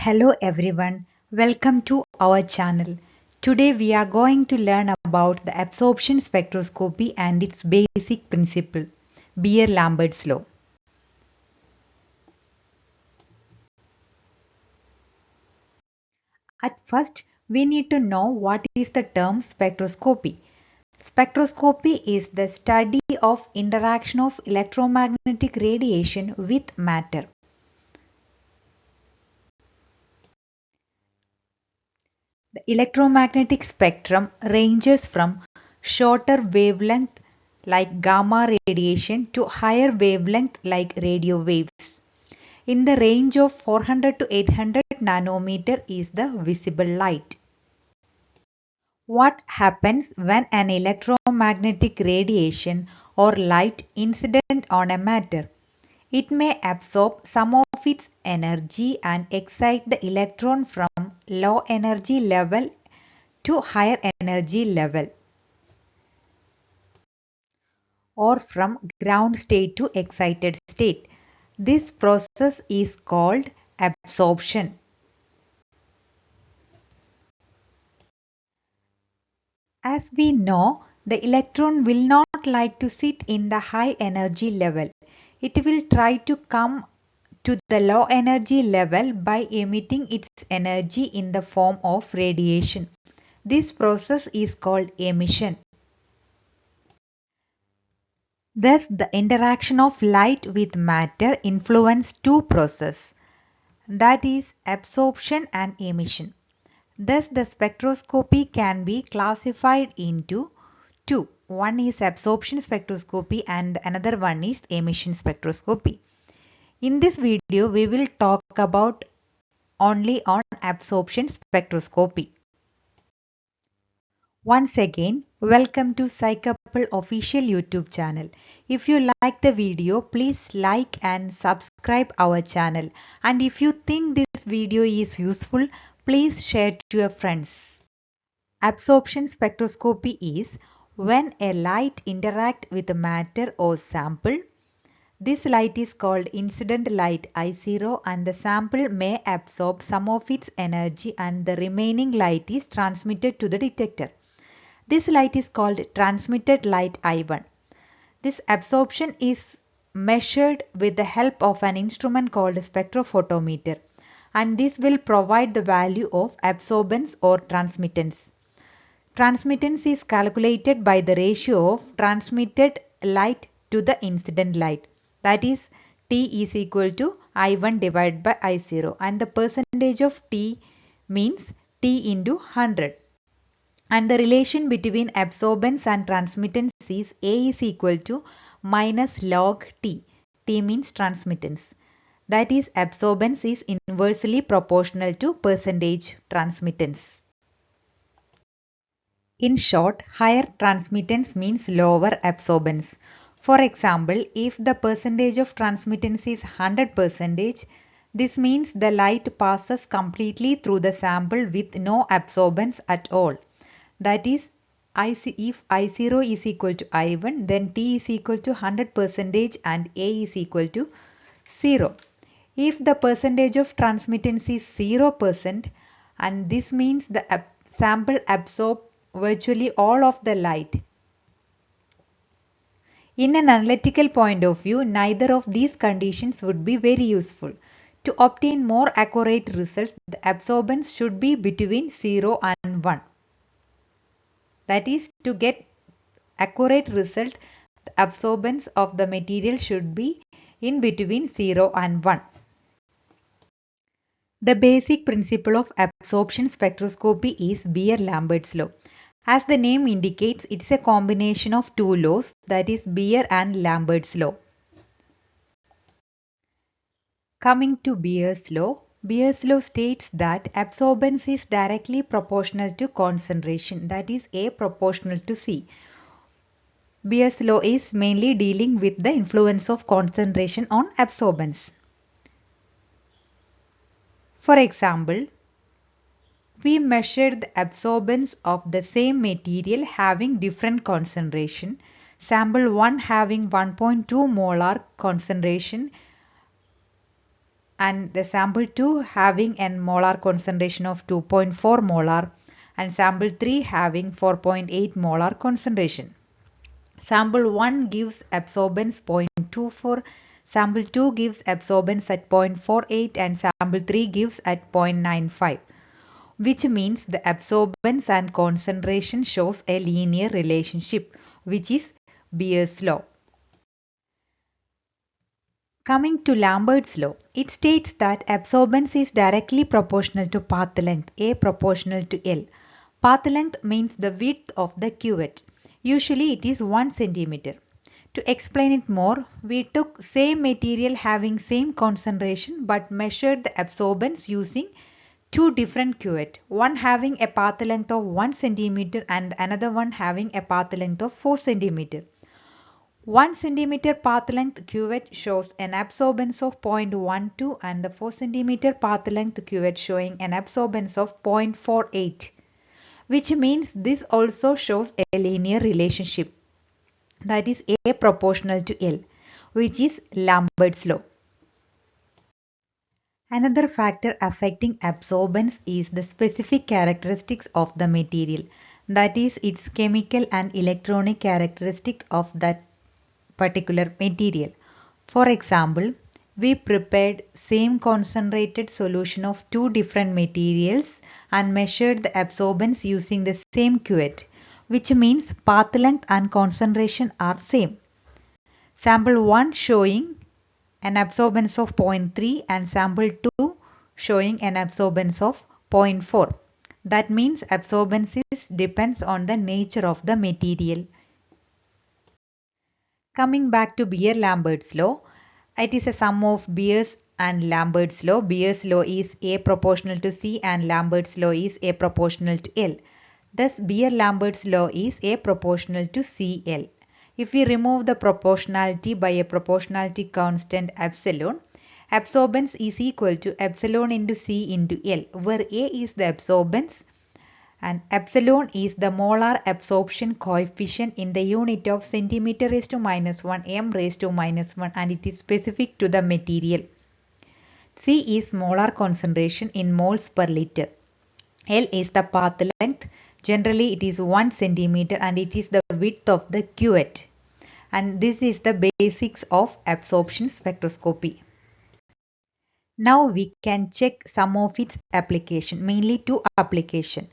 Hello everyone, welcome to our channel. Today we are going to learn about the absorption spectroscopy and its basic principle, Beer-Lambert's law. At first, we need to know what is the term spectroscopy. Spectroscopy is the study of interaction of electromagnetic radiation with matter. The electromagnetic spectrum ranges from shorter wavelength like gamma radiation to higher wavelength like radio waves. In the range of 400 to 800 nanometer is the visible light. What happens when an electromagnetic radiation or light incident on a matter? It may absorb some of its energy and excite the electron from low energy level to higher energy level, or from ground state to excited state. This process is called absorption. As we know, the electron will not like to sit in the high energy level. It will try to come to the low energy level by emitting its energy in the form of radiation. This process is called emission. Thus, the interaction of light with matter influence two processes, that is absorption and emission. Thus, the spectroscopy can be classified into two. One is absorption spectroscopy and another one is emission spectroscopy. In this video, we will talk about only on absorption spectroscopy. Once again, welcome to Psycouple official YouTube channel. If you like the video, please like and subscribe our channel. And if you think this video is useful, please share to your friends. Absorption spectroscopy is when a light interacts with a matter or sample. This light is called incident light I0 and the sample may absorb some of its energy and the remaining light is transmitted to the detector. This light is called transmitted light I1. This absorption is measured with the help of an instrument called spectrophotometer, and this will provide the value of absorbance or transmittance. Transmittance is calculated by the ratio of transmitted light to the incident light, that is T is equal to I1 divided by I0, and the percentage of T means T into 100. And the relation between absorbance and transmittance is A is equal to minus log T. T means transmittance. That is, absorbance is inversely proportional to percentage transmittance. In short, higher transmittance means lower absorbance. For example, if the percentage of transmittance is 100%, this means the light passes completely through the sample with no absorbance at all. That is, if I0 is equal to I1, then T is equal to 100% and A is equal to 0. If the percentage of transmittance is 0%, and this means the sample absorbs virtually all of the light. In an analytical point of view, neither of these conditions would be very useful. To obtain more accurate results, the absorbance should be between 0 and 1. That is, to get accurate result, the absorbance of the material should be in between 0 and 1. The basic principle of absorption spectroscopy is Beer-Lambert's law. As the name indicates, it is a combination of two laws, that is Beer and Lambert's law. Coming to Beer's law states that absorbance is directly proportional to concentration, that is A proportional to C. Beer's law is mainly dealing with the influence of concentration on absorbance. For example, we measured the absorbance of the same material having different concentration. Sample 1 having 1.2 molar concentration and the sample 2 having a molar concentration of 2.4 molar and sample 3 having 4.8 molar concentration. Sample 1 gives absorbance 0.24, sample 2 gives absorbance at 0.48 and sample 3 gives at 0.95, which means the absorbance and concentration shows a linear relationship, which is Beer's law. Coming to Lambert's law, it states that absorbance is directly proportional to path length, A proportional to L. Path length means the width of the cuvette. Usually it is 1 centimeter. To explain it more, we took same material having same concentration but measured the absorbance using two different cuvettes, one having a path length of 1 centimeter and another one having a path length of 4 centimeter. 1 centimeter path length cuvette shows an absorbance of 0.12 and the 4 centimeter path length cuvette showing an absorbance of 0.48, which means this also shows a linear relationship, that is A proportional to L, which is Lambert's law. Another factor affecting absorbance is the specific characteristics of the material, that is its chemical and electronic characteristic of that particular material. For example, we prepared same concentrated solution of two different materials and measured the absorbance using the same cuvette, which means path length and concentration are same. Sample 1 showing an absorbance of 0.3 and sample 2 showing an absorbance of 0.4. That means absorbance depends on the nature of the material. Coming back to Beer-Lambert's law, it is a sum of Beer's and Lambert's law. Beer's law is A proportional to C and Lambert's law is A proportional to L. Thus, Beer-Lambert's law is A proportional to CL. If we remove the proportionality by a proportionality constant epsilon, absorbance is equal to epsilon into C into L, where A is the absorbance and epsilon is the molar absorption coefficient in the unit of centimeter raised to minus 1 m raised to minus 1 and it is specific to the material. C is molar concentration in moles per liter. L is the path length. Generally it is 1 centimeter and it is the width of the cuvette. And this is the basics of absorption spectroscopy. Now we can check some of its application, mainly two applications.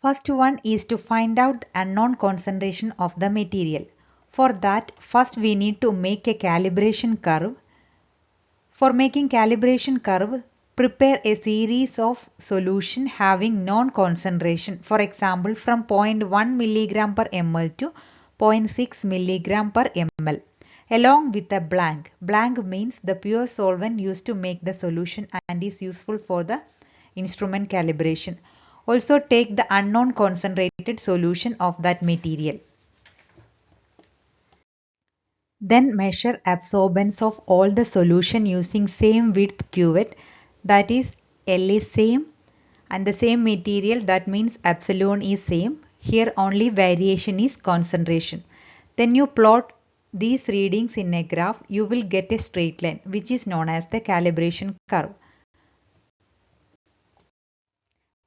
First one is to find out the unknown concentration of the material. For that, first we need to make a calibration curve. For making calibration curve, prepare a series of solution having known concentration. For example, from 0.1 mg per ml to 0.6 mg per ml. Along with a blank. Blank means the pure solvent used to make the solution and is useful for the instrument calibration. Also take the unknown concentrated solution of that material. Then measure absorbance of all the solution using same width cuvette, that is L is same and the same material, that means epsilon is same. Here only variation is concentration. Then you plot these readings in a graph, you will get a straight line which is known as the calibration curve.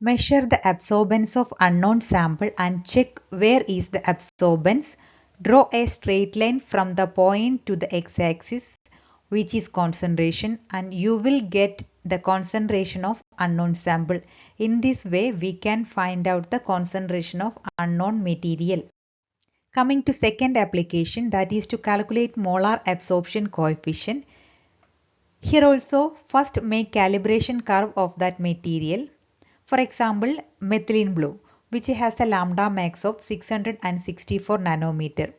Measure the absorbance of unknown sample and check where is the absorbance. Draw a straight line from the point to the x-axis, which is concentration, and you will get the concentration of unknown sample. In this way, we can find out the concentration of unknown material. Coming to second application, that is to calculate molar absorption coefficient. Here also, first make calibration curve of that material. For example, methylene blue, which has a lambda max of 664 nanometer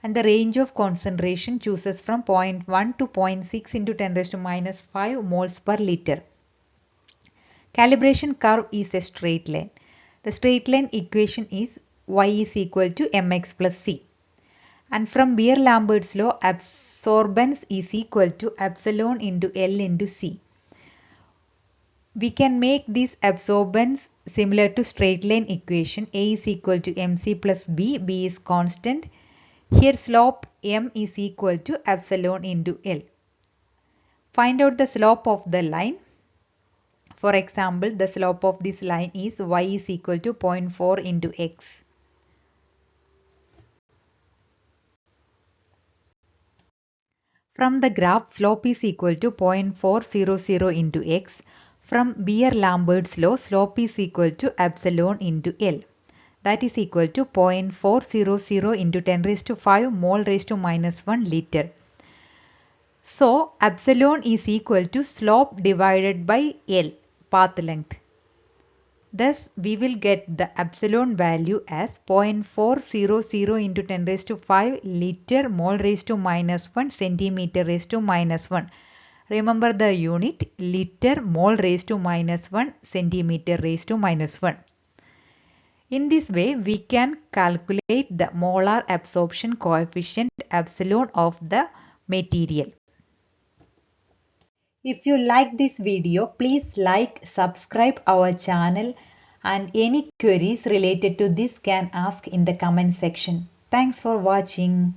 and the range of concentration chooses from 0.1 to 0.6 into 10 raised to minus 5 moles per liter. Calibration curve is a straight line. The straight line equation is y is equal to mx plus c. And from Beer-Lambert's law, absorbance is equal to epsilon into L into c. We can make this absorbance similar to straight line equation. A is equal to mc plus b, b is constant. Here slope m is equal to epsilon into L. Find out the slope of the line. For example, the slope of this line is y is equal to 0.4 into x. From the graph, slope is equal to 0.400 into x. From Beer-Lambert's law, slope is equal to epsilon into L. That is equal to 0.400 into 10 raised to 5 mole raised to minus 1 liter. So, epsilon is equal to slope divided by L, path length. Thus, we will get the epsilon value as 0.400 into 10 raised to 5 liter mole raised to minus 1 centimeter raised to minus 1. Remember the unit, liter mole raised to minus 1 centimeter raised to minus 1. In this way, we can calculate the molar absorption coefficient epsilon of the material. If you like this video, please like, subscribe our channel, and any queries related to this can ask in the comment section. Thanks for watching.